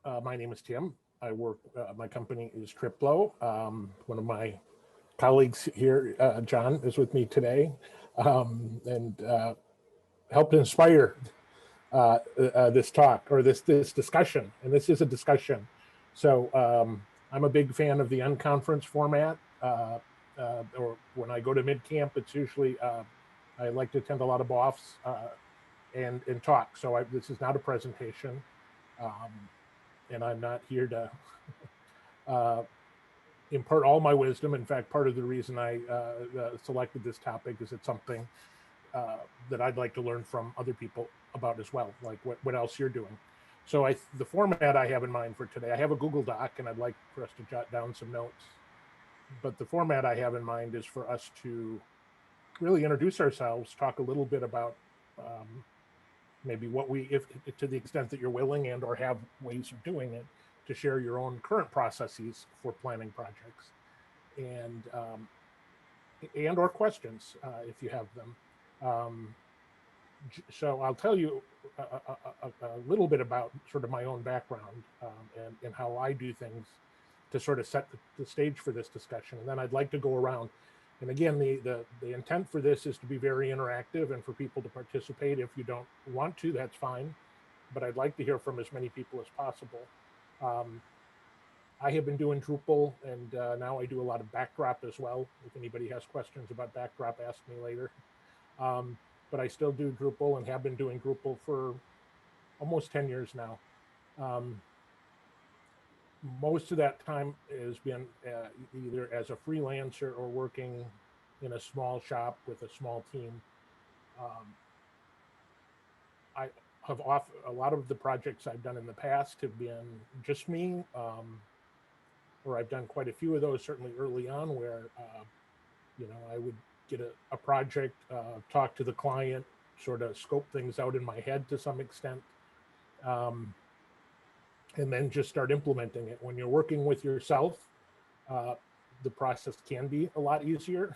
My name is Tim. I work, my company is Triplo. One of my colleagues here, John, is with me today and helped inspire this talk or this discussion. And this is a discussion. So I'm a big fan of the unconference format. Or when I go to Midcamp, it's usually, I like to attend a lot of BoFs and talk. So this is not a presentation. And I'm not here to impart all my wisdom. In fact, part of the reason I selected this topic is it's something that I'd like to learn from other people about as well, like what else you're doing. So the format I have in mind for today, I have a Google Doc and I'd like for us to jot down some notes. But the format I have in mind is for us to really introduce ourselves, talk a little bit about maybe what if to the extent that you're willing and or have ways of doing it, to share your own current processes for planning projects and or questions if you have them. So I'll tell you a little bit about sort of my own background and how I do things to sort of set the stage for this discussion. And then I'd like to go around. And again, the intent for this is to be very interactive and for people to participate. If you don't want to, that's fine. But I'd like to hear from as many people as possible. I have been doing Drupal and now I do a lot of Backdrop as well. If anybody has questions about Backdrop, ask me later. But I still do Drupal and have been doing Drupal for almost 10 years now. Most of that time has been either as a freelancer or working in a small shop with a small team. I have a lot of the projects I've done in the past have been just me, or I've done quite a few of those certainly early on where, you know, I would get a project, talk to the client, sort of scope things out in my head to some extent. And then just start implementing it. When you're working with yourself, the process can be a lot easier.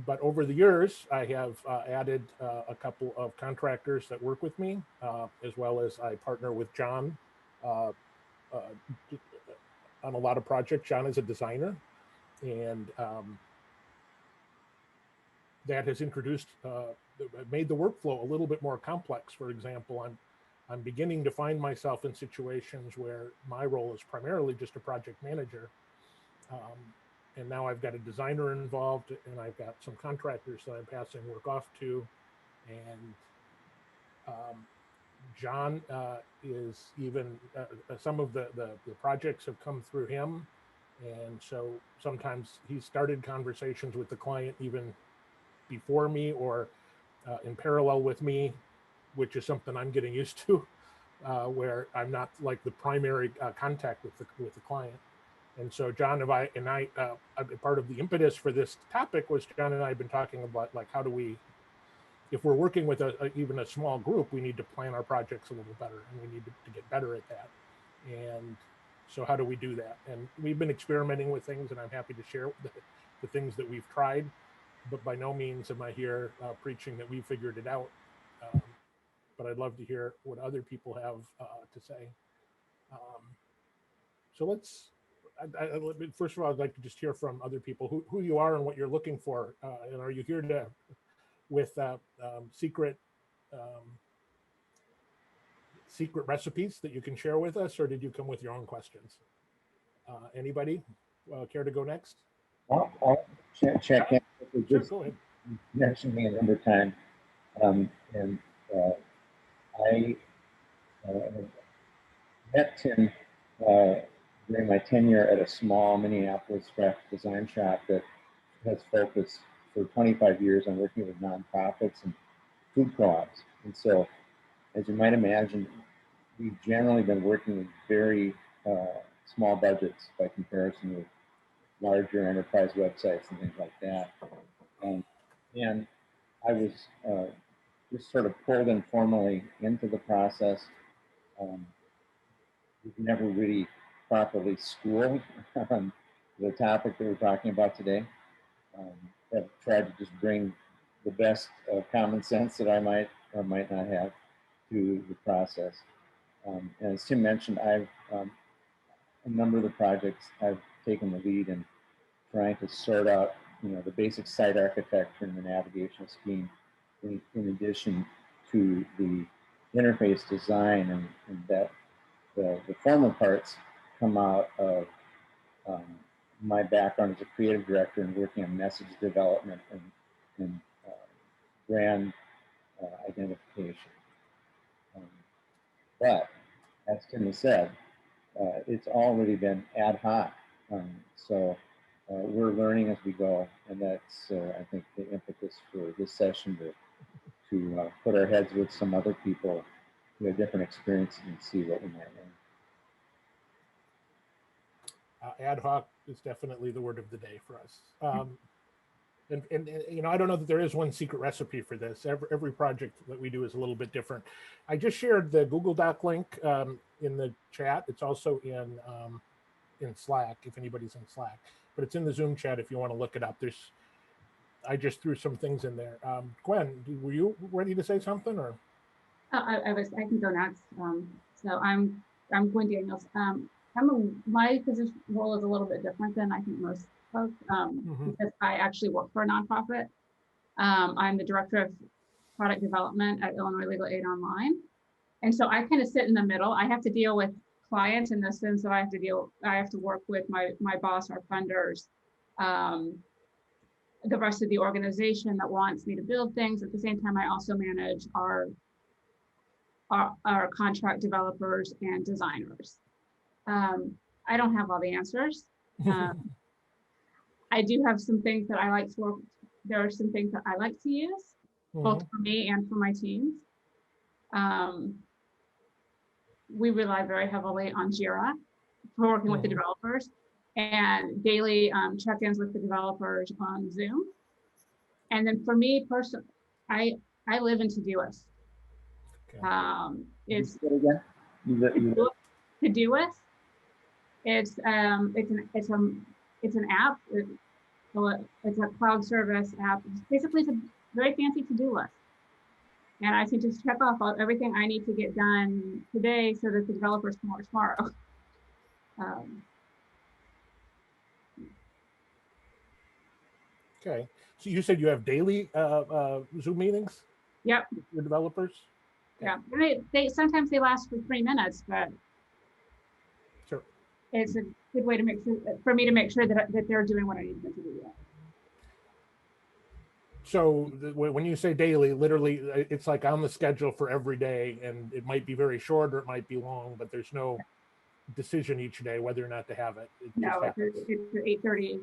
But over the years, I have added a couple of contractors that work with me, as well as I partner with John on a lot of projects. John is a designer, and that has introduced, made the workflow a little bit more complex. For example, I'm beginning to find myself in situations where my role is primarily just a project manager. And now I've got a designer involved and I've got some contractors that I'm passing work off to. And John is even, some of the projects have come through him. And so sometimes he started conversations with the client even before me or in parallel with me, which is something I'm getting used to, where I'm not like the primary contact with the client. And so John and I, part of the impetus for this topic was John and I have been talking about like, how do we, if we're working with even a small group, we need to plan our projects a little better and we need to get better at that. And so how do we do that? And we've been experimenting with things and I'm happy to share the things that we've tried, but by no means am I here preaching that we figured it out. But I'd love to hear what other people have to say. So let's, first of all, I'd like to just hear from other people who you are and what you're looking for. And are you here with secret recipes that you can share with us, or did you come with your own questions? Anybody care to go next? I'll check in. Sure, go ahead. Mentioned me a number of times, and I met Tim during my tenure at a small Minneapolis graphic design shop that has focused for 25 years on working with nonprofits and food co-ops. And so, as you might imagine, we've generally been working with very small budgets by comparison with larger enterprise websites and things like that. And I was just sort of pulled informally into the process. We've never really properly schooled on the topic that we're talking about today. I've tried to just bring the best common sense that I might or might not have to the process. And as Tim mentioned, I've a number of the projects I've taken the lead in trying to sort out, the basic site architecture and the navigational scheme, in addition to the interface design, and that the formal parts come out of my background as a creative director and working on message development and brand identification. But as Tim has said, it's already been ad hoc. So we're learning as we go, and that's I think the impetus for this session to put our heads with some other people who have different experiences and see what we might learn. Ad hoc is definitely the word of the day for us. And I don't know that there is one secret recipe for this. Every project that we do is a little bit different. I just shared the Google Doc link in the chat. It's also in Slack, if anybody's in Slack, but it's in the Zoom chat if you want to look it up. I just threw some things in there. Gwen, were you ready to say something, or? I can go next. So I'm Gwen Daniels. My position role is a little bit different than I think most folks, because I actually work for a nonprofit. I'm the director of product development at Illinois Legal Aid Online. And so I kind of sit in the middle. I have to deal with clients in the sense that I have to work with my boss, our funders, the rest of the organization that wants me to build things. At the same time, I also manage our contract developers and designers. I don't have all the answers. I do have some things that I like to work. There are some things that I like to use, both for me and for my teams. We rely very heavily on Jira for working with the developers, and daily check-ins with the developers on Zoom. And then for me personally, I live in Todoist. It's Todoist. It's an app. It's a cloud service app. Basically, it's a very fancy to-do list. And I can just check off everything I need to get done today so that the developers can work tomorrow. Okay. So you said you have daily Zoom meetings? Yep. With your developers? Okay. Yeah. They sometimes they last for 3 minutes, but sure. It's a good way to make sure that they're doing what I need them to do. So when you say daily, literally, it's like on the schedule for every day, and it might be very short or it might be long, but there's no decision each day whether or not to have it. No, it's 8:30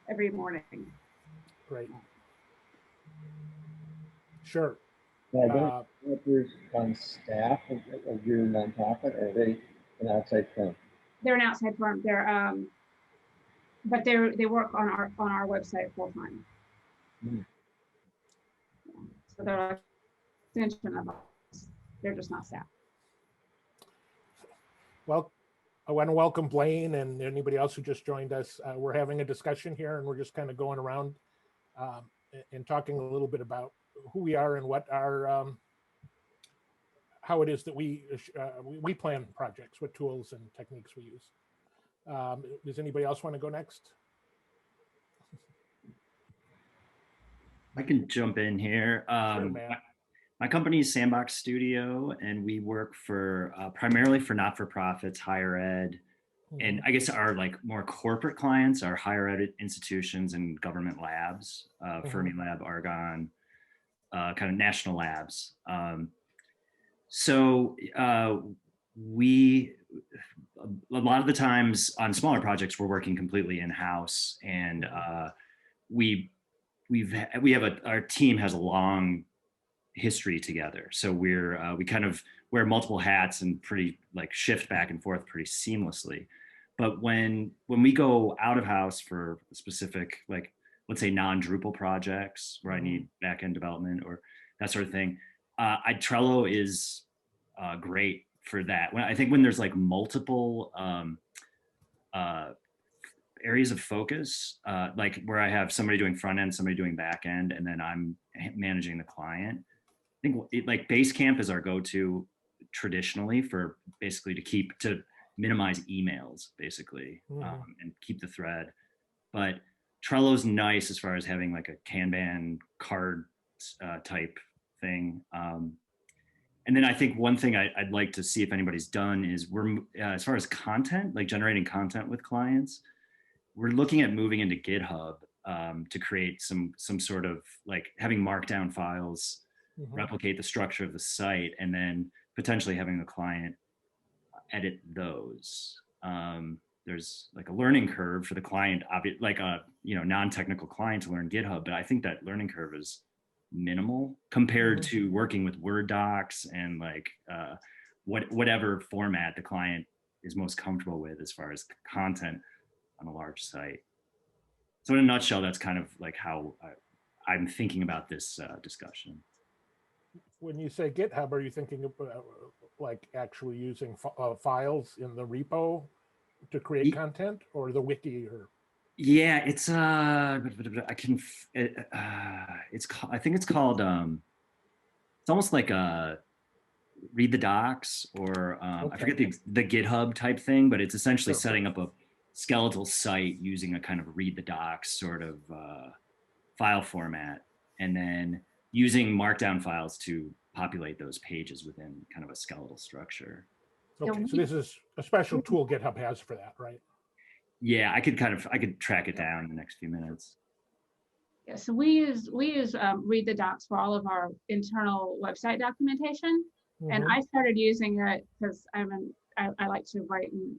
every morning. Great. Sure. Now, developers on staff of your nonprofit, or are they an outside firm? They're an outside firm. But they work on our website full time. So they're an extension of us. They're just not staff. Well, I want to welcome Blaine and anybody else who just joined us. We're having a discussion here, and we're just kind of going around and talking a little bit about who we are and what our how it is that we plan projects, what tools and techniques we use. Does anybody else want to go next? I can jump in here. Sure, Matt. My company is Sandbox Studio, and we work for primarily for not-for-profits, higher ed, and I guess our more corporate clients are higher ed institutions and government labs, Fermilab, Argonne, kind of national labs. So we, a lot of the times on smaller projects, we're working completely in-house, and our team has a long history together. So we kind of wear multiple hats and pretty shift back and forth pretty seamlessly. But when we go out of house for specific, let's say non-Drupal projects where I need back-end development or that sort of thing, Trello is great for that. I think when there's multiple areas of focus, where I have somebody doing front end, somebody doing back end, and then I'm managing the client. I think Basecamp is our go-to traditionally for basically to minimize emails basically, Mhm. and keep the thread. But Trello's nice as far as having like a Kanban card type thing. And then I think one thing I'd like to see if anybody's done is as far as content, like generating content with clients, we're looking at moving into GitHub to create some sort of like having markdown files, Mhm. replicate the structure of the site, and then potentially having the client edit those. There's like a learning curve for the client, like a non-technical client to learn GitHub, but I think that learning curve is minimal compared Mhm. to working with Word docs and like whatever format the client is most comfortable with as far as content on a large site. So in a nutshell, that's kind of like how I'm thinking about this discussion. When you say GitHub, are you thinking of like actually using files in the repo to create content, or the wiki, or? Yeah, it's I think it's called it's almost like a read the docs, or I Okay. forget the GitHub type thing, but it's essentially Sure. setting up a skeletal site using a kind of read the docs sort of file format, and then using markdown files to populate those pages within kind of a skeletal structure. Okay, so this is a special tool GitHub has for that, right? Yeah, I could track it down in the next few minutes. Yeah, so we use read the docs for all of our internal website documentation, and Mhm. I started using it because I like to write in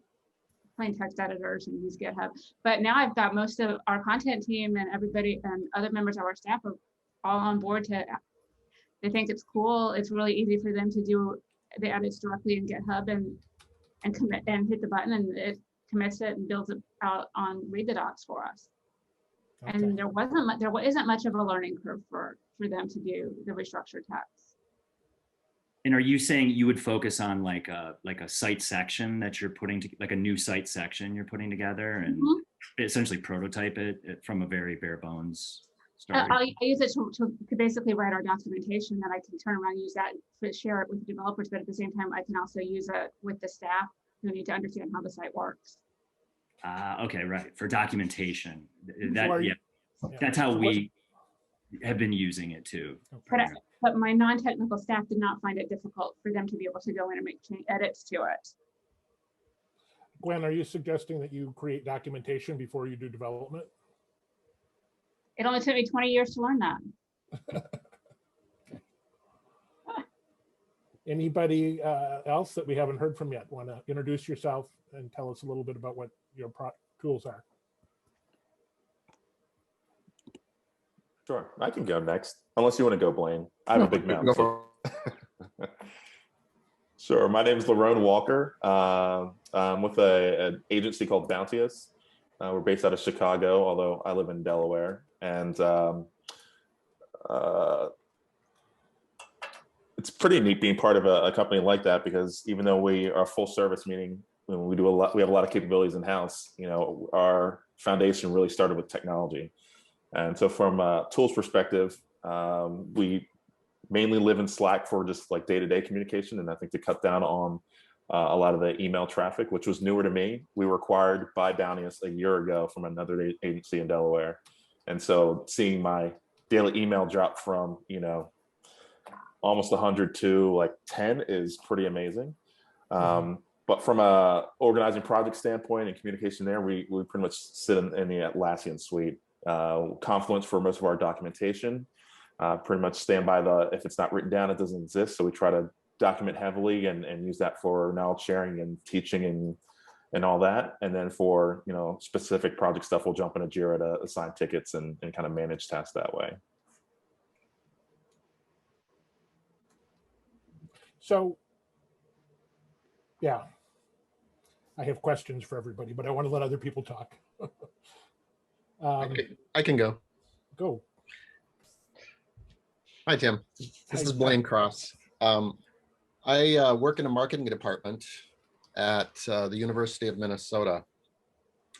plain text editors and use GitHub. But now I've got most of our content team and everybody and other members of our staff are all on board they think it's cool. It's really easy for them to do the edits directly in GitHub and commit and hit the button, and it commits it and builds it out on read the docs for us. Okay. And there isn't much of a learning curve for them to do the restructured text. And are you saying you would focus on like a site section that you're like a new site section you're putting together, and essentially prototype it from a very bare bones start? I use it to basically write our documentation, that I can turn around and use that to share it with the developers, but at the same time, I can also use it with the staff who need to understand how the site works. Okay, right. For documentation. Yeah. That's how we have been using it too. But my non-technical staff did not find it difficult for them to be able to go in and make edits to it. Gwen, are you suggesting that you create documentation before you do development? It only took me 20 years to learn that. Anybody else that we haven't heard from yet want to introduce yourself and tell us a little bit about what your tools are? Sure, I can go next, unless you want to go, Blaine. I have a big mouth. Sure, my name is Lerone Walker. I'm with an agency called Bounteous. We're based out of Chicago, although I live in Delaware. And it's pretty neat being part of a company like that, because even though we are full service, meaning we have a lot of capabilities in house, our foundation really started with technology. And so from a tools perspective, we mainly live in Slack for just like day-to-day communication. And I think to cut down on a lot of the email traffic, which was newer to me. We were acquired by Bounteous a year ago from another agency in Delaware. And so seeing my daily email drop from, almost 100 to like 10 is pretty amazing. But from a organizing project standpoint and communication there, we pretty much sit in the Atlassian suite. Confluence for most of our documentation, pretty much stand by if it's not written down, it doesn't exist. So we try to document heavily and use that for knowledge sharing and teaching and all that. And then for, specific project stuff, we'll jump into Jira to assign tickets and kind of manage tasks that way. So, yeah, I have questions for everybody, but I want to let other people talk. I can go. Go. Hi, Tim. This is Blaine Cross. I work in a marketing department at the University of Minnesota.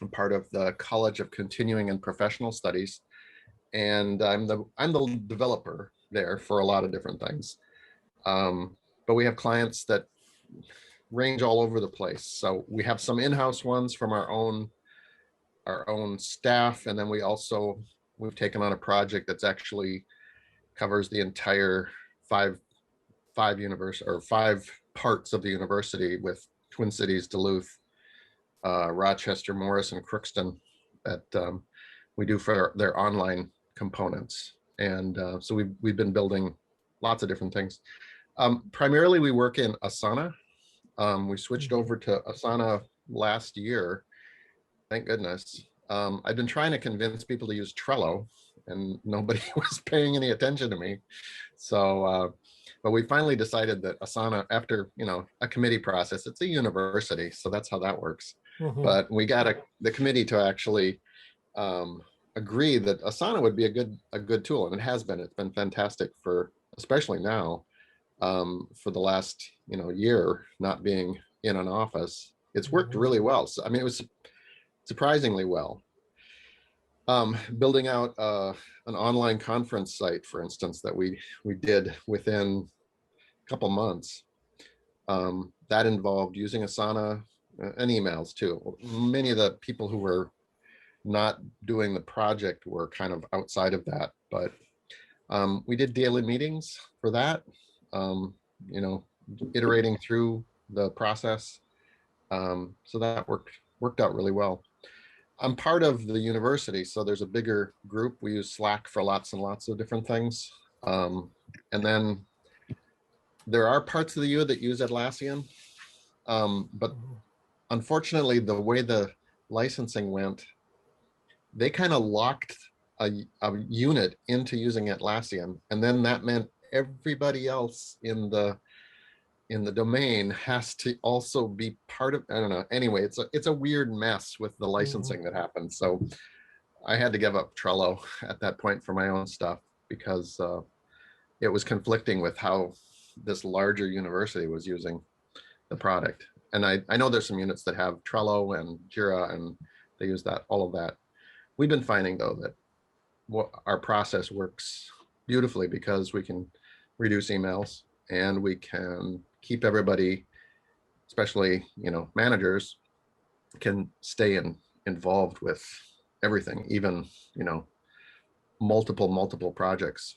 I'm part of the College of Continuing and Professional Studies, and I'm the developer there for a lot of different things. But we have clients that range all over the place. So we have some in-house ones from our own staff, and then we've taken on a project that's actually covers the entire five parts of the university, with Twin Cities, Duluth, Rochester, Morris, and Crookston, that we do for their online components. And so we've been building lots of different things. Primarily, we work in Asana. We switched over to Asana last year. Thank goodness. I've been trying to convince people to use Trello, and nobody was paying any attention to me. So, but we finally decided that Asana, after a committee process, it's a university, so that's how that works. But we got the committee to actually agree that Asana would be a good tool, and it has been. It's been fantastic for, especially now, for the last year not being in an office. It's worked really well. So I mean, it was surprisingly well. Building out an online conference site, for instance, that we did within a couple months. That involved using Asana and emails too. Many of the people who were not doing the project were kind of outside of that, but we did daily meetings for that, iterating through the process. So that worked out really well. I'm part of the university, so there's a bigger group. We use Slack for lots and lots of different things. And then there are parts of the U that use Atlassian, but unfortunately, the way the licensing went, they kind of locked a unit into using Atlassian, and then that meant everybody else in the domain has to also be part of. I don't know. Anyway, it's a weird mess with the licensing that happened. So I had to give up Trello at that point for my own stuff, because it was conflicting with how this larger university was using the product. And I know there's some units that have Trello and Jira, and they use all of that. We've been finding though that our process works beautifully, because we can reduce emails and we can keep everybody, especially managers, can stay involved with everything, even multiple projects.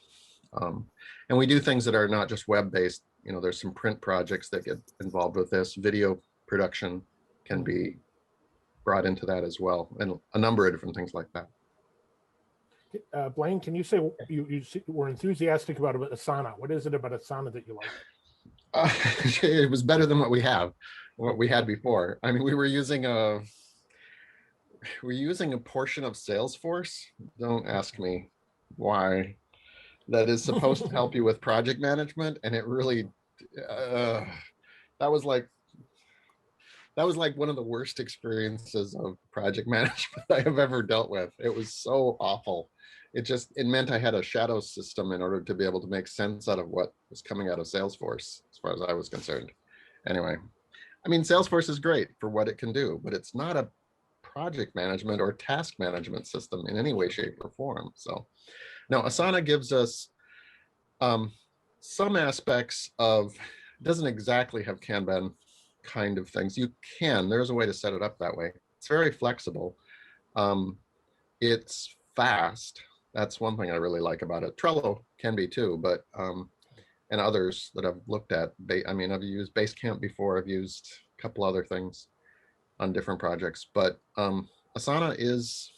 And we do things that are not just web-based. There's some print projects that get involved with this. Video production can be brought into that as well, and a number of different things like that. Blaine, can you say you were enthusiastic about Asana? What is it about Asana that you like? It was better than what we had before. I mean, we were using a portion of Salesforce. Don't ask me why. That is supposed to help you with project management, and it really that was like one of the worst experiences of project management I have ever dealt with. It was so awful. It meant I had a shadow system in order to be able to make sense out of what was coming out of Salesforce, as far as I was concerned. Anyway, I mean, Salesforce is great for what it can do, but it's not a project management or task management system in any way, shape, or form. So now Asana gives us some aspects of, doesn't exactly have Kanban kind of things. There's a way to set it up that way. It's very flexible. It's fast. That's one thing I really like about it. Trello can be too, but and others that I've looked at. I've used Basecamp before. I've used a couple other things on different projects, but Asana is,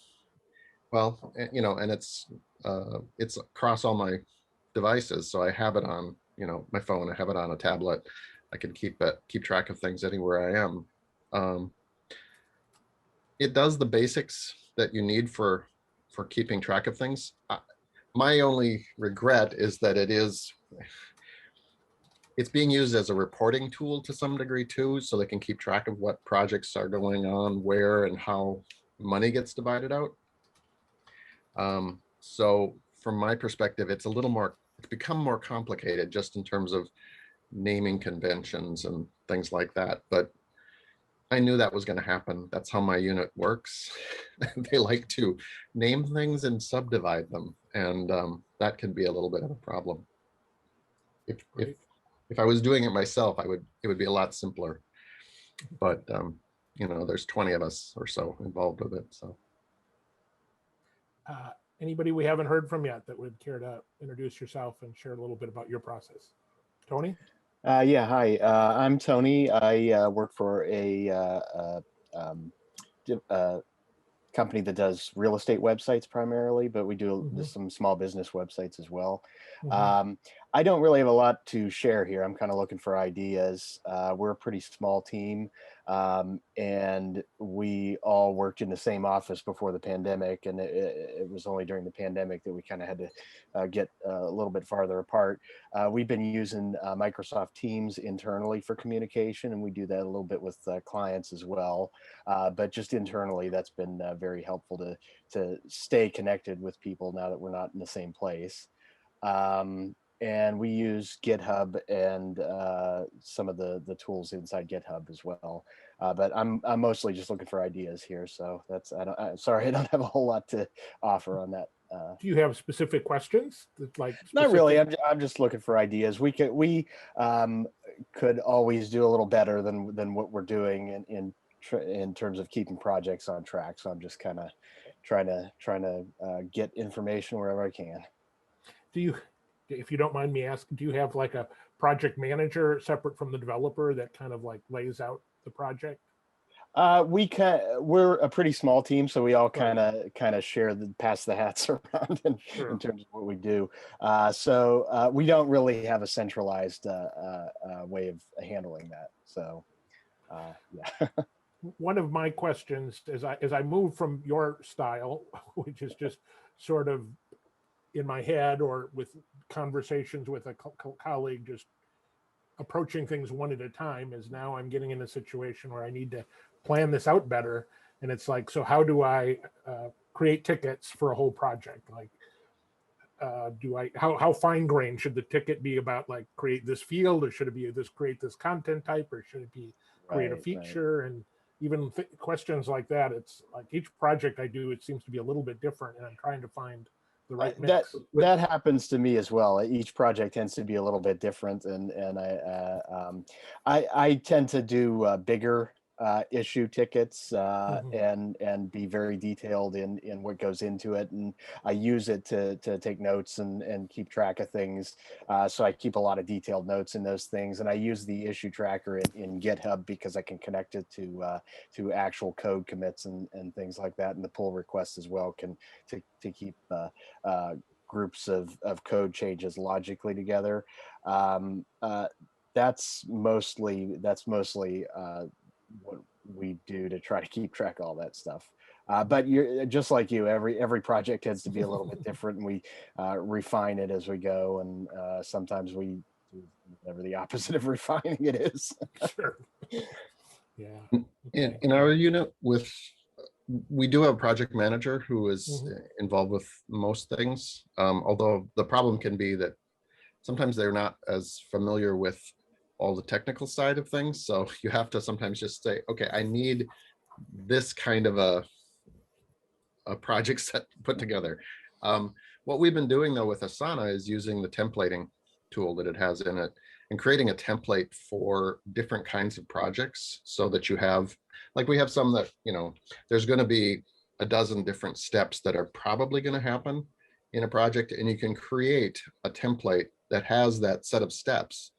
well, and it's across all my devices. So I have it on, my phone. I have it on a tablet. I can keep track of things anywhere I am. It does the basics that you need for keeping track of things. My only regret is that it's being used as a reporting tool to some degree too, so they can keep track of what projects are going on, where, and how money gets divided out. So from my perspective, it's become more complicated just in terms of naming conventions and things like that. But I knew that was going to happen. That's how my unit works. They like to name things and subdivide them, and that can be a little bit of a problem. if I was doing it myself, it would be a lot simpler. But there's 20 of us or so involved with it. So Anybody we haven't heard from yet that would care to introduce yourself and share a little bit about your process? Tony? Yeah, hi. I'm Tony. I work for a company that does real estate websites primarily, but we do some small business websites as well. I don't really have a lot to share here. I'm kind of looking for ideas. We're a pretty small team, and we all worked in the same office before the pandemic, and it was only during the pandemic that we kind of had to get a little bit farther apart. We've been using Microsoft Teams internally for communication, and we do that a little bit with clients as well. But just internally, that's been very helpful to stay connected with people now that we're not in the same place. And we use GitHub and some of the tools inside GitHub as well. But I'm mostly just looking for ideas here. So that's sorry, I don't have a whole lot to offer on that. Do you have specific questions? Not really. I'm just looking for ideas. We could always do a little better than what we're doing in terms of keeping projects on track. So I'm just kind of trying to get information wherever I can. Do you, if you don't mind me asking, do you have like a project manager separate from the developer that kind of like lays out the project? We're a pretty small team, so we all kind of share pass the hats around in terms of what we do. So we don't really have a centralized way of handling that. So yeah. One of my questions as I move from your style, which is just sort of in my head or with conversations with a colleague, just approaching things one at a time, is now I'm getting in a situation where I need to plan this out better. And it's like, so how do I create tickets for a whole project? Like, how fine grained should the ticket be about, like, create this field, or should it be create this content type, or should it be create a feature? And even questions like that, it's like each project I do, it seems to be a little bit different, and I'm trying to find the right mix. That happens to me as well. Each project tends to be a little bit different, and I tend to do bigger issue tickets and be very detailed in what goes into it, and I use it to take notes and keep track of things. So I keep a lot of detailed notes in those things, and I use the issue tracker in GitHub because I can connect it to actual code commits and things like that, and the pull requests as well to keep groups of code changes logically together. That's mostly what we do to try to keep track of all that stuff. But you're just like you, every project tends to be a little bit different, and we refine it as we go, and sometimes we do whatever the opposite of refining it is. Sure. Yeah. Okay. In our unit, we do have a project manager who is involved with most things, although the problem can be that sometimes they're not as familiar with all the technical side of things. So you have to sometimes just say, okay, I need this kind of a project set put together. What we've been doing though with Asana is using the templating tool that it has in it and creating a template for different kinds of projects, so that you have, like, we have some that, there's going to be a dozen different steps that are probably going to happen in a project, and you can create a template that has that set of steps,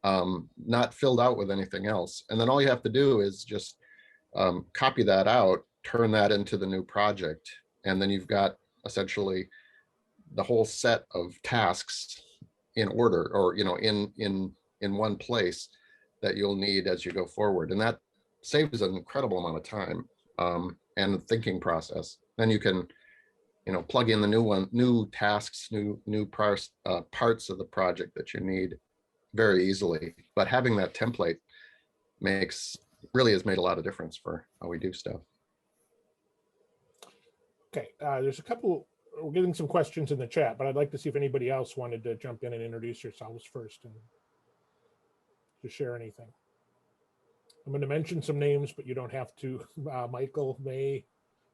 not filled out with anything else. And then all you have to do is just copy that out, turn that into the new project, and then you've got essentially the whole set of tasks in order, or in one place that you'll need as you go forward. And that saves an incredible amount of time and thinking process. Then you can plug in the new tasks, new parts of the project that you need very easily. But having that template really has made a lot of difference for how we do stuff. Okay, there's a couple, we're getting some questions in the chat, but I'd like to see if anybody else wanted to jump in and introduce yourselves first and to share anything. I'm going to mention some names, but you don't have to. Michael, May,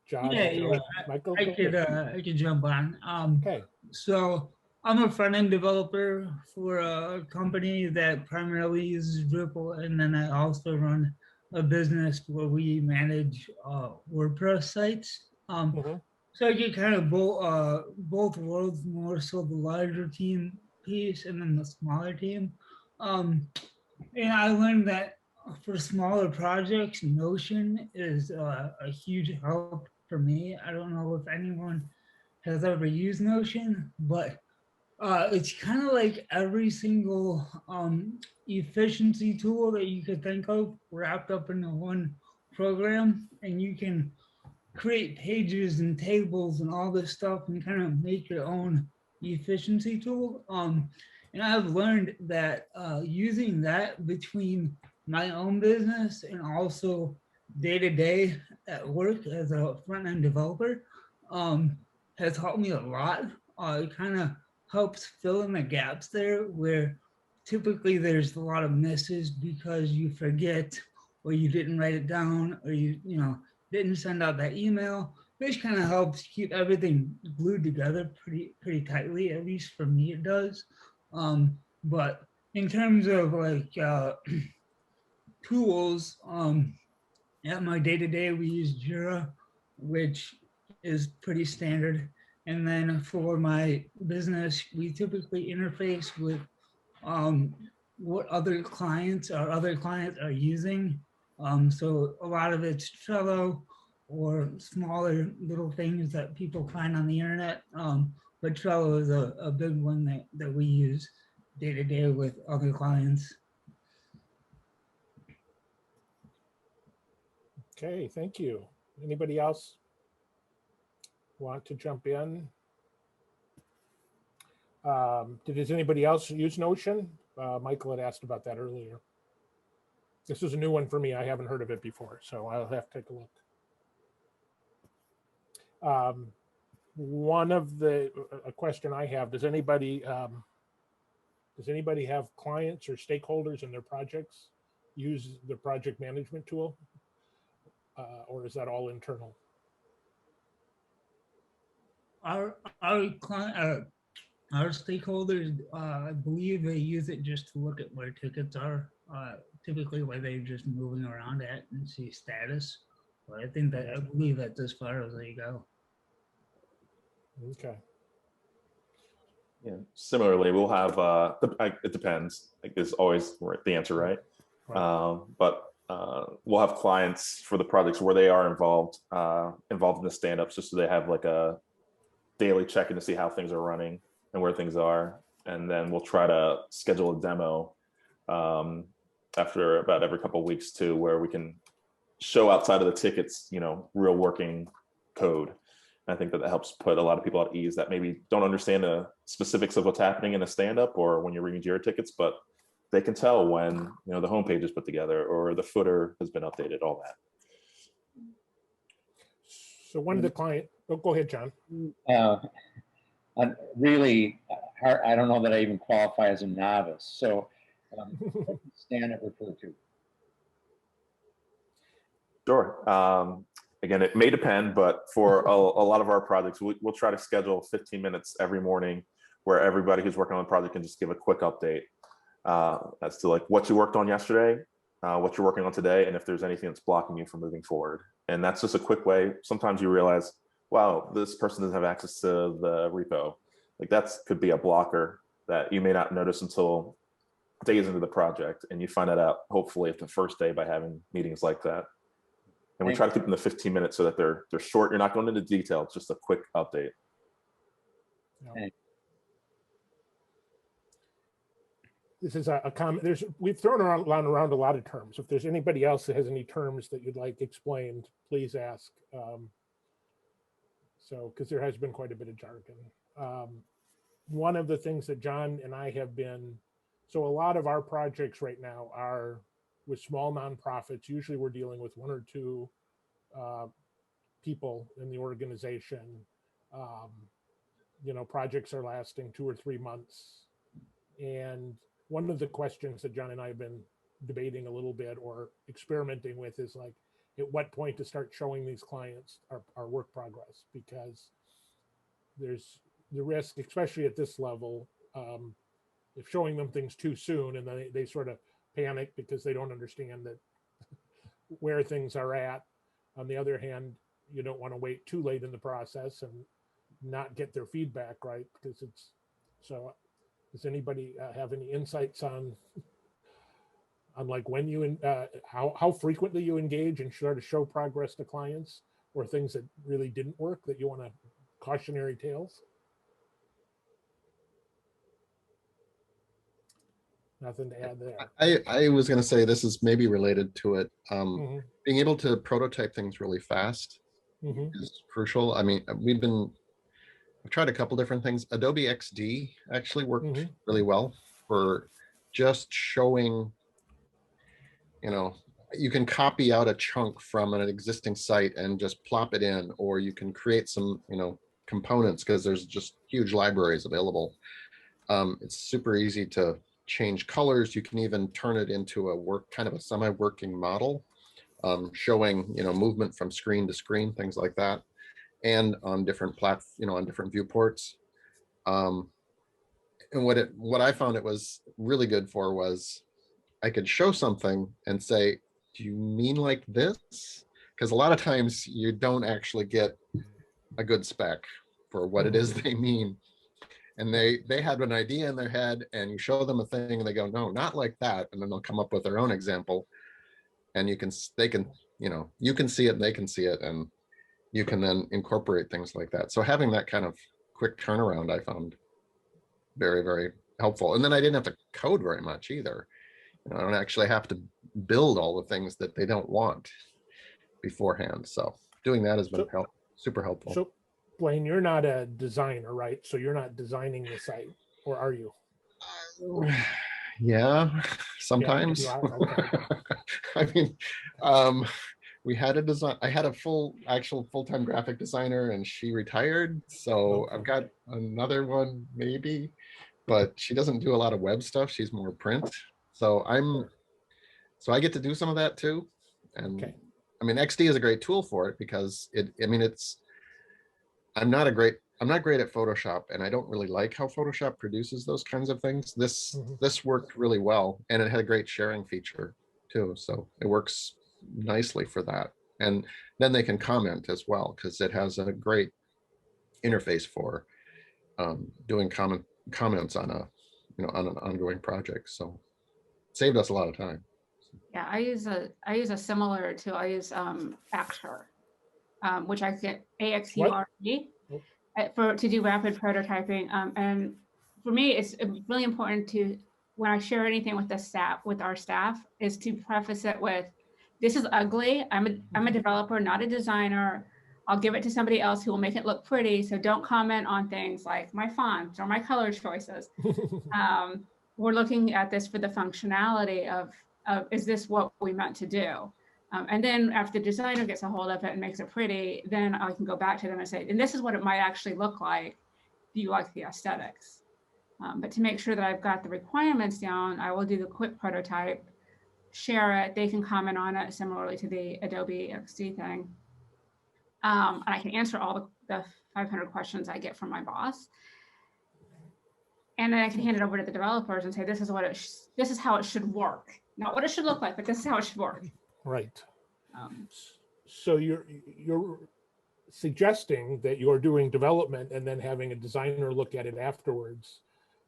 John. Yeah. Michael, I can jump on. okay. So I'm a front-end developer for a company that primarily uses Drupal, and then I also run a business where we manage WordPress sites. Mhm. So I get kind of both worlds, more so the larger team piece and then the smaller team. And I learned that for smaller projects, Notion is a huge help for me. I don't know if anyone has ever used Notion, but it's kind of like every single efficiency tool that you could think of wrapped up into one program, and you can create pages and tables and all this stuff and kind of make your own efficiency tool. And I've learned that using that between my own business and also day to day at work as a front end developer has helped me a lot. It kind of helps fill in the gaps there where typically there's a lot of misses because you forget or you didn't write it down or you know didn't send out that email, which kind of helps keep everything glued together pretty tightly. At least for me, it does. But in terms of like tools, at my day to day, we use Jira, which is pretty standard. And then for my business, we typically interface with um, what other clients are using. So a lot of it's Trello or smaller little things that people find on the internet. But Trello is a big one that we use day to day with other clients. Okay, thank you. Anybody else want to jump in? Does anybody else use Notion? Michael had asked about that earlier. This is a new one for me. I haven't heard of it before, so I'll have to take a look. One of a question I have, does anybody have clients or stakeholders in their projects use the project management tool? Or is that all internal? Our client, our stakeholders, I believe they use it just to look at where tickets are, typically where they're just moving around at and see status. But I believe that's as far as they go. Okay. Yeah. Similarly, we'll have it depends. Like is always the answer, right? But we'll have clients for the projects where they are involved in the stand-ups, just so they have like a daily check-in to see how things are running and where things are, and then we'll try to schedule a demo after about every couple of weeks too, where we can show outside of the tickets, real working code. I think that helps put a lot of people at ease that maybe don't understand the specifics of what's happening in a stand-up or when you're reading Jira tickets, but they can tell when the homepage is put together or the footer has been updated, all that. So one of the client, go ahead, John. I'm really, I don't know that I even qualify as a novice. So what does stand-up refer to? Sure. Again, it may depend, but for a lot of our projects, we'll try to schedule 15 minutes every morning where everybody who's working on the project can just give a quick update as to like what you worked on yesterday, what you're working on today, and if there's anything that's blocking you from moving forward. And that's just a quick way. Sometimes you realize, wow, this person doesn't have access to the repo. Like that could be a blocker that you may not notice until days into the project. And you find that out hopefully at the first day by having meetings like that. And we try to keep them to 15 minutes so that they're short. You're not going into detail. It's just a quick update. Yeah. This is a comment. We've thrown around a lot of terms. If there's anybody else that has any terms that you'd like explained, please ask. Because there has been quite a bit of jargon. One of the things that John and I have been, so a lot of our projects right now are with small nonprofits. Usually we're dealing with one or two people in the organization. Projects are lasting 2 or 3 months. And one of the questions that John and I have been debating a little bit or experimenting with is like, at what point to start showing these clients our work progress, because the risk, especially at this level, if showing them things too soon and then they sort of panic because they don't understand that where things are at. On the other hand, you don't want to wait too late in the process and not get their feedback right, because it's so. Does anybody have any insights on like when you how frequently you engage and sort of show progress to clients, or things that really didn't work that you want to cautionary tales? Nothing to add there. I was going to say, this is maybe related to it. Mm-hmm. Being able to prototype things really fast Mm-hmm. is crucial. I mean, I've tried a couple different things. Adobe XD actually worked Mm-hmm. really well for just showing, you know, you can copy out a chunk from an existing site and just plop it in, or you can create some, you know, components, because there's just huge libraries available. It's super easy to change colors. You can even turn it into a kind of a semi-working model, showing, you know, movement from screen to screen, things like that, and on different on different viewports. And what I found it was really good for was I could show something and say, do you mean like this? Because a lot of times you don't actually get a good spec for what it is they mean. And they had an idea in their head, and you show them a thing and they go, no, not like that. And then they'll come up with their own example, and you can see it and they can see it, and you can then incorporate things like that. So having that kind of quick turnaround, I found very, very helpful. And then I didn't have to code very much either. I don't actually have to build all the things that they don't want beforehand. So doing that has been super helpful. So, Blaine, you're not a designer, right? So you're not designing the site, or are you? Yeah, sometimes. Yeah, okay. I mean, we had a design. I had a full-time graphic designer, and she retired. So Okay. I've got another one maybe, but she doesn't do a lot of web stuff. She's more print. So I get to do some of that too. And Okay. I mean, XD is a great tool for it, because I'm not great at Photoshop, and I don't really like how Photoshop produces those kinds of things. This worked really well, and it had a great sharing feature too. So it works nicely for that. And then they can comment as well, because it has a great interface for doing comments on on an ongoing project. So it saved us a lot of time. Yeah, I use a similar tool. I use Axure, which I get AXURE to do rapid prototyping. And for me, it's really important to, when I share anything with our staff, is to preface it with, this is ugly. I'm a developer, not a designer. I'll give it to somebody else who will make it look pretty. So don't comment on things like my fonts or my color choices. We're looking at this for the functionality of is this what we meant to do? And then after the designer gets a hold of it and makes it pretty, then I can go back to them and say, and this is what it might actually look like. Do you like the aesthetics? But to make sure that I've got the requirements down, I will do the quick prototype, share it. They can comment on it similarly to the Adobe XD thing. And I can answer all the 500 questions I get from my boss. And then I can hand it over to the developers and say, this is how it should work. Not what it should look like, but this is how it should work. Right. So you're suggesting that you're doing development and then having a designer look at it afterwards.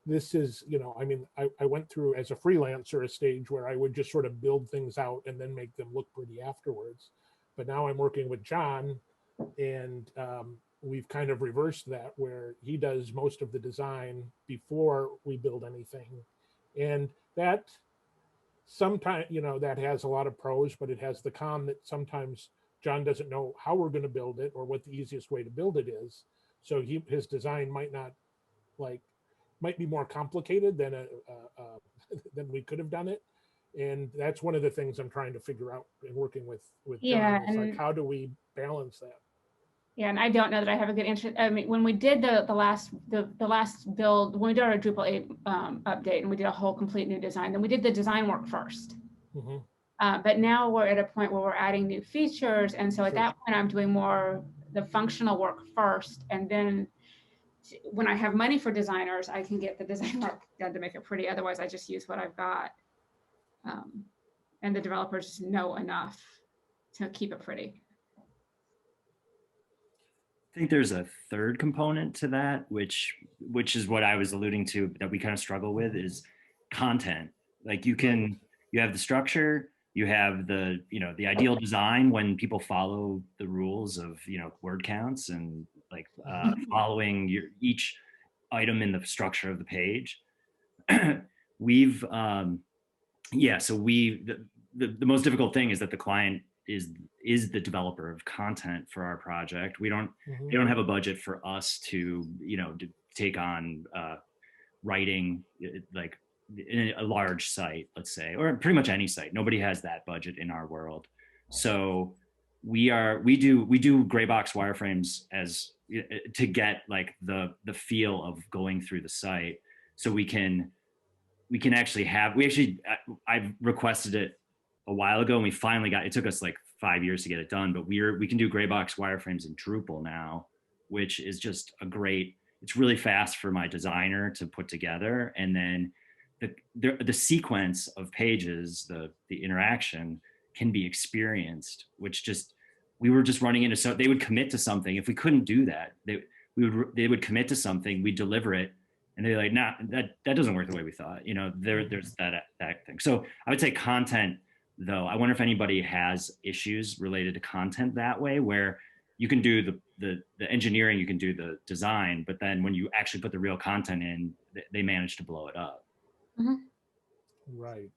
This is, I mean, I went through as a freelancer a stage where I would just sort of build things out and then make them look pretty afterwards. But now I'm working with John, and we've kind of reversed that, where he does most of the design before we build anything. And that sometimes, that has a lot of pros, but it has the con that sometimes John doesn't know how we're going to build it or what the easiest way to build it is. So his design might be more complicated than than we could have done it. And that's one of the things I'm trying to figure out in working with John. It's like, how do we balance that? Yeah, and I don't know that I have a good answer. I mean, when we did the last build, when we did our Drupal 8 update, and we did a whole complete new design, then we did the design work first. But now we're at a point where we're adding new features, and so at that point, I'm doing more the functional work first, and then when I have money for designers, I can get the design work done to make it pretty. Otherwise, I just use what I've got. And the developers know enough to keep it pretty. I think there's a third component to that, which is what I was alluding to, that we kind of struggle with, is content. Like you have the structure, you have the ideal design when people follow the rules of, word counts and like following each item in the structure of the page. We've, the most difficult thing is that the client is the developer of content for our project. They don't have a budget for us to take on writing like in a large site, let's say, or pretty much any site. Nobody has that budget in our world. So we do gray box wireframes as to get like the feel of going through the site, so we can actually I've requested it a while ago, and we finally got, it took us like 5 years to get it done, but we can do gray box wireframes in Drupal now, which is just it's really fast for my designer to put together. And then the sequence of pages, the interaction can be experienced, which we were just running into, so they would commit to something. If we couldn't do that, they would commit to something, we'd deliver it, and they're like, nah, that doesn't work the way we thought. There's that thing. So I would say content, though. I wonder if anybody has issues related to content that way, where you can do the engineering, you can do the design, but then when you actually put the real content in, they manage to blow it up. Mm-hmm. Right.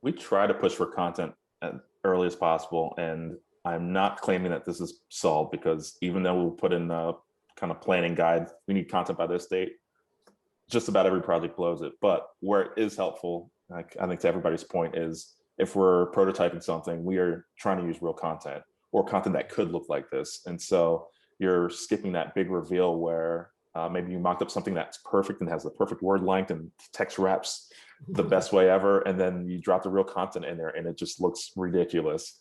We try to push for content as early as possible, and I'm not claiming that this is solved, because even though we'll put in a kind of planning guide, we need content by this date, just about every project blows it. But where it is helpful, I think to everybody's point, is if we're prototyping something, we are trying to use real content or content that could look like this. And so you're skipping that big reveal where maybe you mocked up something that's perfect and has the perfect word length and text wraps the best way ever, and then you drop the real content in there and it just looks ridiculous.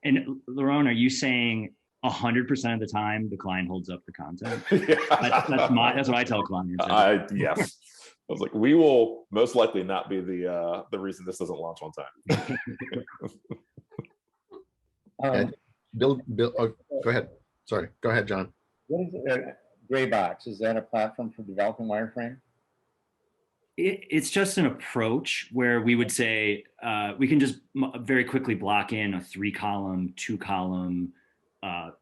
And Laurent, are you saying 100% of the time the client holds up the content? Yeah. That's what I tell clients. Yes. I was like, we will most likely not be the reason this doesn't launch on time. Bill, oh, go ahead. Sorry, go ahead, John. What is Graybox? Is that a platform for developing wireframe? It's just an approach where we would say we can just very quickly block in a 3-column, 2-column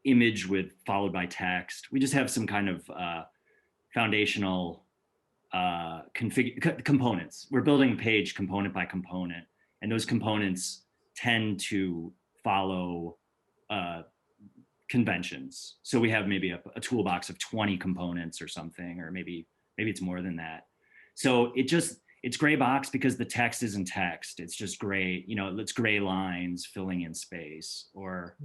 image followed by text. We just have some kind of foundational components. We're building a page component by component, and those components tend to follow conventions. So we have maybe a toolbox of 20 components or something, or maybe it's more than that. So it's gray box because the text isn't text. It's just gray, it's gray lines filling in space, or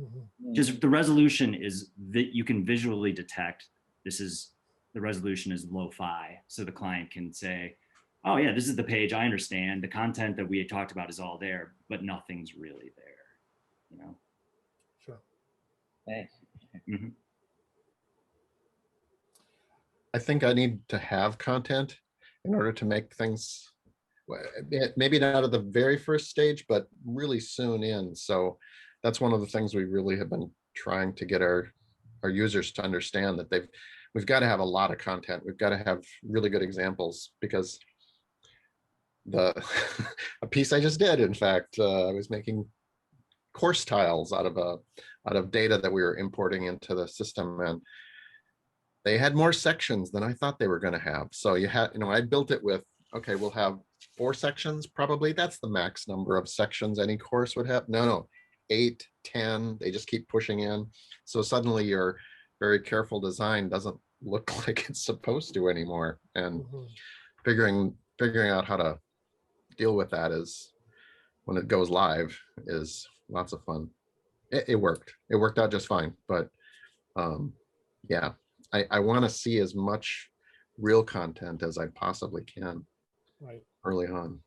just the resolution is that you can visually detect the resolution is lo-fi. So the client can say, oh yeah, this is the page. I understand the content that we had talked about is all there, but nothing's really there, Sure. Thanks. Mm-hmm. I think I need to have content in order to make things, maybe not at the very first stage, but really soon in. So that's one of the things we really have been trying to get our users to understand, that we've got to have a lot of content. We've got to have really good examples, because a piece I just did, in fact, I was making course tiles out of data that we were importing into the system, and they had more sections than I thought they were going to have. So I built it with, okay, we'll have 4 sections probably. That's the max number of sections any course would have. No, 8, 10, they just keep pushing in. So suddenly your very careful design doesn't look like it's supposed to anymore. And figuring out how to deal with that is, when it goes live, is lots of fun. It worked. It worked out just fine. But yeah, I want to see as much real content as I possibly can early on.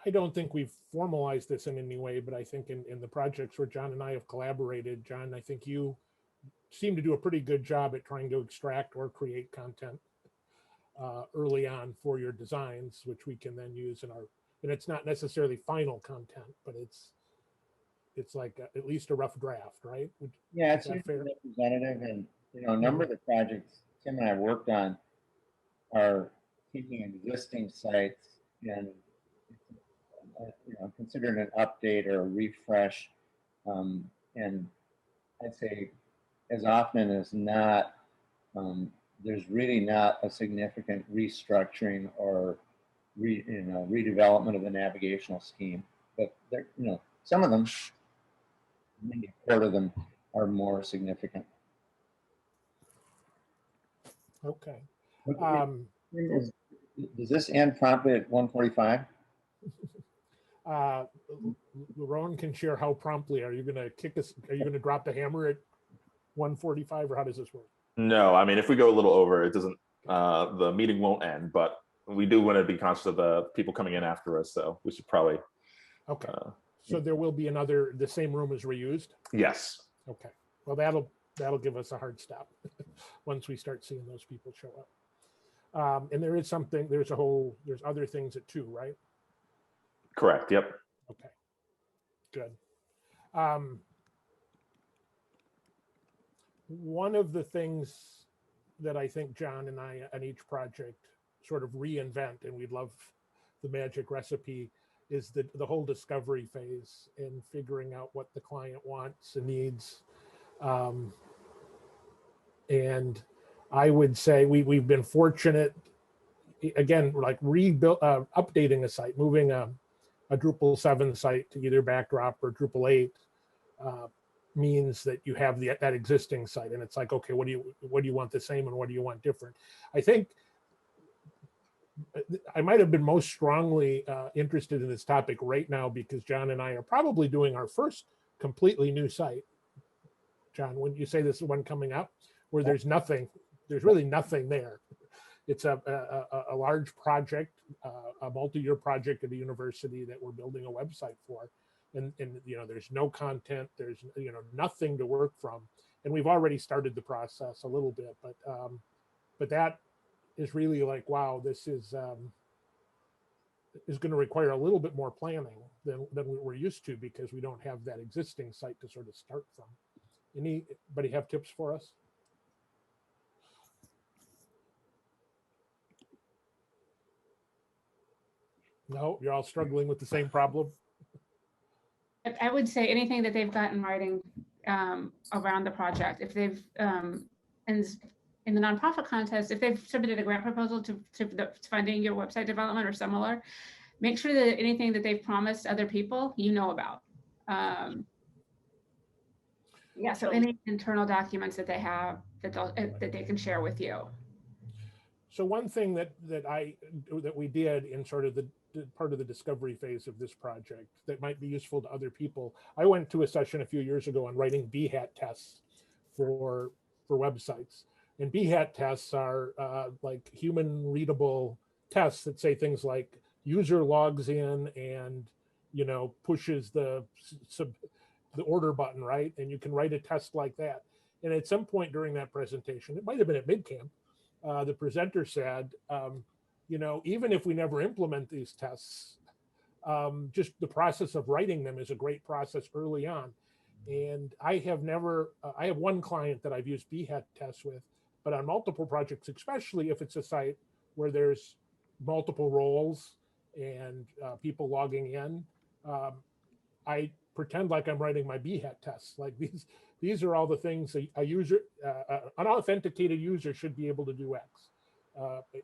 I don't think we've formalized this in any way, but I think in the projects where John and I have collaborated, John, I think you seem to do a pretty good job at trying to extract or create content early on for your designs, which we can then use in our, and it's not necessarily final content, but it's like at least a rough draft, right? Yeah, Is it's that fair? representative, and a number of the projects Tim and I worked on are taking existing sites and considered an update or a refresh. And I'd say as often as not, there's really not a significant restructuring or redevelopment of the navigational scheme. But there, some of them, maybe a quarter of them, are more significant. Okay. Does this end promptly at 1:45? Rowan can share how promptly. Are you going to kick us? Are you going to drop the hammer at 1:45, or how does this work? No, I mean, if we go a little over, it doesn't, the meeting won't end, but we do want to be conscious of the people coming in after us. So we should probably. Okay. So there will be the same room is reused? Yes. Okay. Well, that'll give us a hard stop once we start seeing those people show up. And there is something, there's other things at 2, right? Correct. Yep. Okay. Good. One of the things that I think John and I on each project sort of reinvent, and we'd love the magic recipe, is the whole discovery phase and figuring out what the client wants and needs. And I would say we've been fortunate, again, like updating a site, moving a Drupal 7 site to either Backdrop or Drupal 8 means that you have that existing site, and it's like, okay, what do you want the same and what do you want different? I think I might have been most strongly interested in this topic right now because John and I are probably doing our first completely new site. John, when you say this one coming up, where there's really nothing there. It's a large project, a multi-year project at a university that we're building a website for. And there's no content, there's nothing to work from. And we've already started the process a little bit, but that is really like, wow, this is going to require a little bit more planning than we're used to because we don't have that existing site to sort of start from. Anybody have tips for us? No, you're all struggling with the same problem. I would say anything that they've got in writing around the project. If they've, in the nonprofit contest, if they've submitted a grant proposal to funding your website development or similar, make sure that anything that they've promised other people, about. Yeah, so any internal documents that they have that they can share with you. So one thing that we did in sort of the part of the discovery phase of this project that might be useful to other people, I went to a session a few years ago on writing BHAT tests for websites. And BHAT tests are like human readable tests that say things like user logs in and pushes the order button, right? And you can write a test like that. And at some point during that presentation, it might have been at Midcamp, the presenter said, even if we never implement these tests, just the process of writing them is a great process early on. And I have one client that I've used BHAT tests with, but on multiple projects, especially if it's a site where there's multiple roles and people logging in, I pretend like I'm writing my BHAT tests. Like these are all the things an unauthenticated user should be able to do X.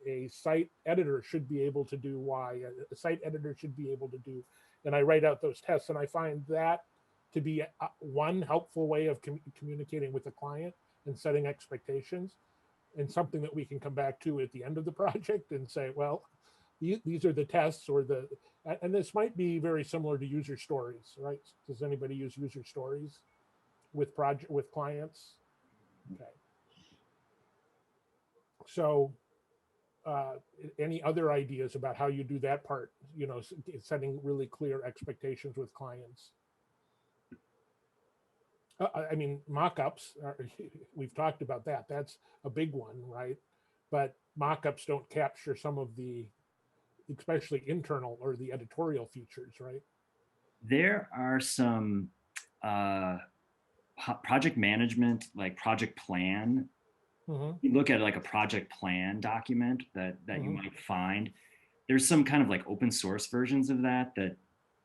A site editor should be able to do Y. A site editor should be able to do, and I write out those tests. And I find that to be one helpful way of communicating with the client and setting expectations, and something that we can come back to at the end of the project and say, well, these are the tests, and this might be very similar to user stories, right? Does anybody use user stories with clients? Okay. So any other ideas about how you do that part, setting really clear expectations with clients? I mean, mock-ups, we've talked about that. That's a big one, right? But mock-ups don't capture some of the, especially internal or the editorial features, right? There are some project management, like project plan. You look at like a project plan document that you might find. There's some kind of like open source versions of that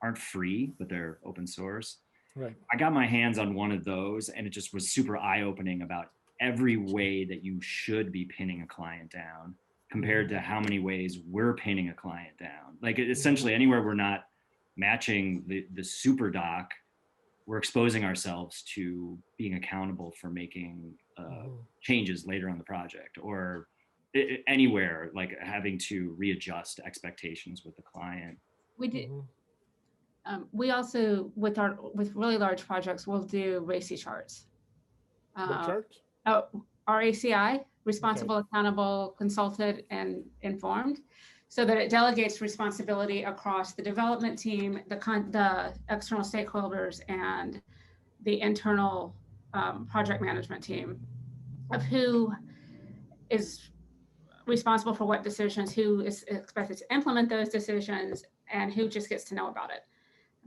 aren't free, but they're open source. Right. I got my hands on one of those, and it just was super eye-opening about every way that you should be pinning a client down compared to how many ways we're pinning a client down. Like essentially anywhere we're not matching the super doc, we're exposing ourselves to being accountable for making changes later on the project, or anywhere like having to readjust expectations with the client. We did. We also, with really large projects, we'll do RACI charts. What charts? Oh, RACI, responsible, accountable, consulted, and informed, so that it delegates responsibility across the development team, the external stakeholders, and the internal project management team of who is responsible for what decisions, who is expected to implement those decisions, and who just gets to know about it,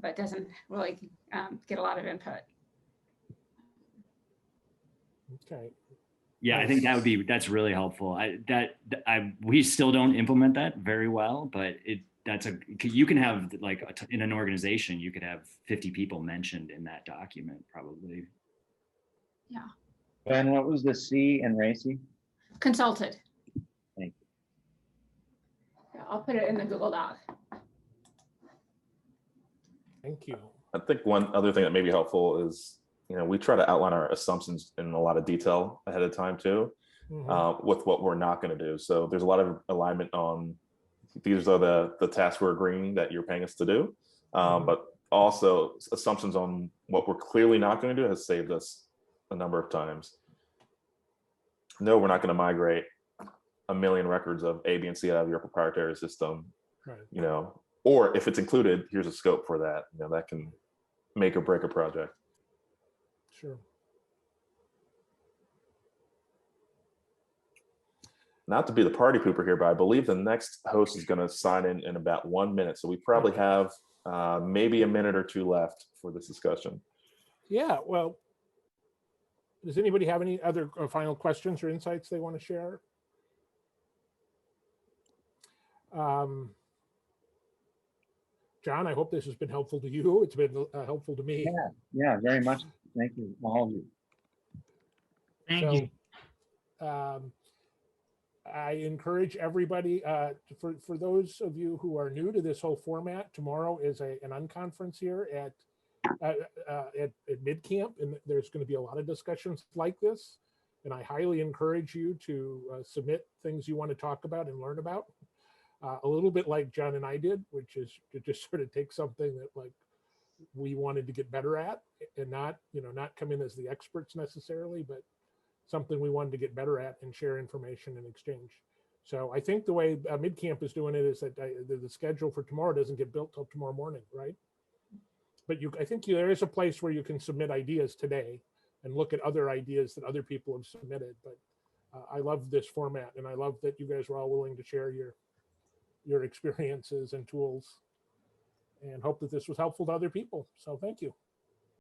but doesn't really get a lot of input. Okay. Yeah, I think that's really helpful. We still don't implement that very well, but you can have like in an organization, you could have 50 people mentioned in that document probably. Yeah. Ben, what was the C in RACI? Consulted. Thank you. Yeah, I'll put it in the Google Doc. Thank you. I think one other thing that may be helpful is, we try to outline our assumptions in a lot of detail ahead of time too, with what we're not going to do. So there's a lot of alignment on these are the tasks we're agreeing that you're paying us to do, but also assumptions on what we're clearly not going to do has saved us a number of times. No, we're not going to migrate 1 million records of A, B, and C out of your proprietary system, right. Or if it's included, here's a scope for that. That can make or break a project. Sure. Not to be the party pooper here, but I believe the next host is going to sign in about 1 minute. So we probably have maybe a minute or two left for this discussion. Yeah, well, does anybody have any other final questions or insights they want to share? John, I hope this has been helpful to you. It's been helpful to me. Yeah, very much. Thank you, all of you. Thank you. I encourage everybody, for those of you who are new to this whole format, tomorrow is an unconference here at Midcamp, and there's going to be a lot of discussions like this. And I highly encourage you to submit things you want to talk about and learn about. A little bit like John and I did, which is to just sort of take something that like we wanted to get better at, and not come in as the experts necessarily, but something we wanted to get better at and share information and exchange. So I think the way Midcamp is doing it is that the schedule for tomorrow doesn't get built till tomorrow morning, right? But I think there is a place where you can submit ideas today and look at other ideas that other people have submitted. But I love this format, and I love that you guys were all willing to share your experiences and tools, and hope that this was helpful to other people. So thank you.